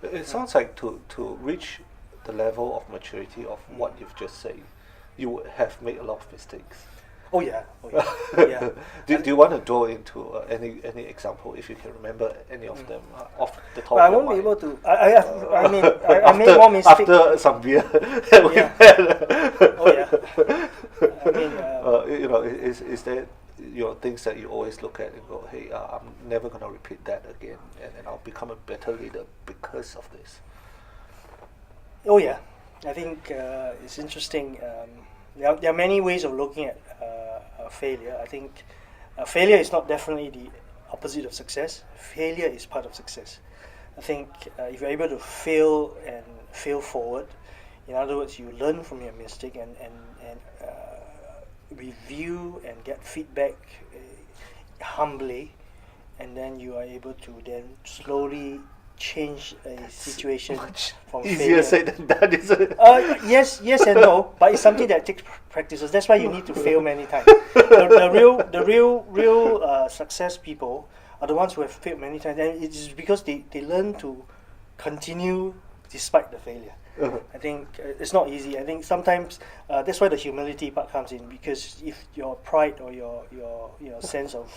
It sounds like to reach the level of maturity of what you've just said, you would have made a lot of mistakes. Oh yeah, oh yeah, yeah. Do you want to go into any example if you can remember any of them off the top But I of your won't be mind? able to. I mean, I made more mistakes. After some beer that we've Yeah. had. Oh yeah. I mean, You know, is there things that you always look at and go, hey, I'm never gonna repeat that again, and I'll become a better leader because of this. oh yeah. I think it's interesting. There are many ways of looking at failure. I think failure is not definitely the opposite of success. Failure is part of success. I think if you're able to fail and fail forward, in other words, you learn from your mistake and review and get feedback humbly, and then you are able to then slowly change a situation from Easier failure. said than done, isn't it? Yes and no, but it's something that takes practices. That's why you need to fail many times. The real success people are the ones who have failed many times, and it is because they learn to continue despite the failure. I think it's not easy. I think sometimes that's why the humility part comes in, because if your pride or your sense of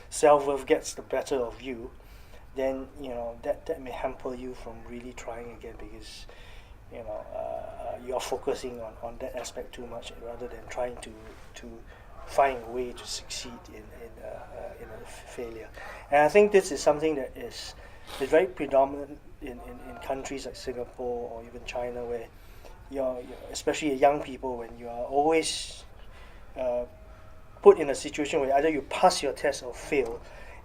self-worth gets the better of you, then that may hamper you from really trying again, because you're focusing on that aspect too much rather than trying to find a way to succeed in a failure. And I think this is something that is very predominant in countries like Singapore or even China, where you're especially young people, when you are always put in a situation where either you pass your test or fail.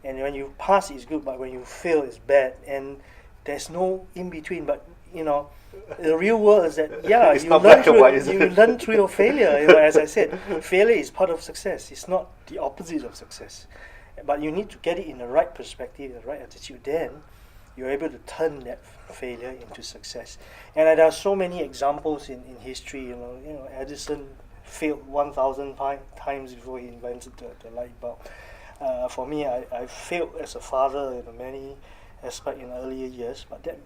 And when you pass, it's good, but when you fail, it's bad. And there's no in between. But the real world is that you learn through your failure. As I said, failure is part of success. It's not the opposite of success. But you need to get it in the right perspective, the right attitude. Then you're able to turn that failure into success. And there are so many examples in history. Edison failed 1,000 times before he invented the light bulb. For me, I failed as a father in many aspects in earlier years, but that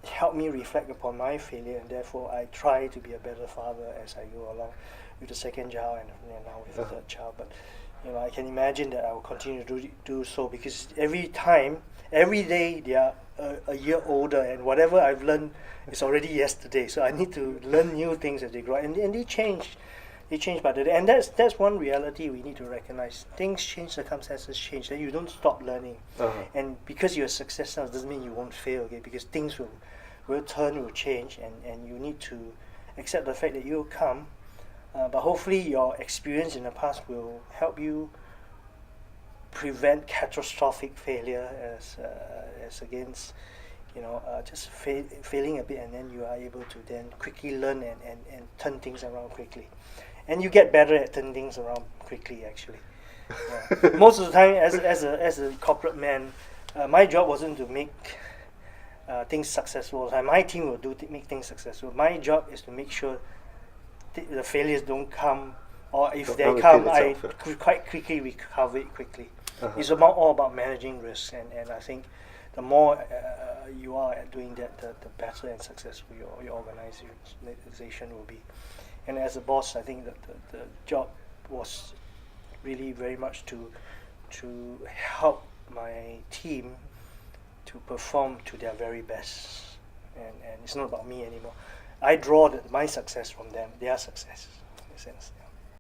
helped me reflect upon my failure, and therefore I try to be a better father as I go along with the second child and now with the third child. But I can imagine that I will continue to do so, because every day they are a year older, and whatever I've learned is already yesterday. So I need to learn new things as they grow, and they change. They change by the day, and that's one reality we need to recognize. Things change, circumstances change. Then you don't stop learning, and because you're a success now doesn't mean you won't fail. Okay, because things will turn, will change, and you need to accept the fact that you will come. But hopefully, your experience in the past will help you prevent catastrophic failure as against just failing a bit, and then you are able to then quickly learn and turn things around quickly. And you get better at turning things around quickly, actually. Yeah. Most of the time, as a corporate man, my job wasn't to make things successful. My team will make things successful. My job is to make sure the failures don't come, or if they come, I quite quickly recover it quickly. It's all about managing risk, and I think the more you are at doing that, the better and successful your organization will be. And as a boss, I think that the job was really very much to help my team to perform to their very best. And it's not about me anymore. I draw my success from them, their success, in a sense. Yeah.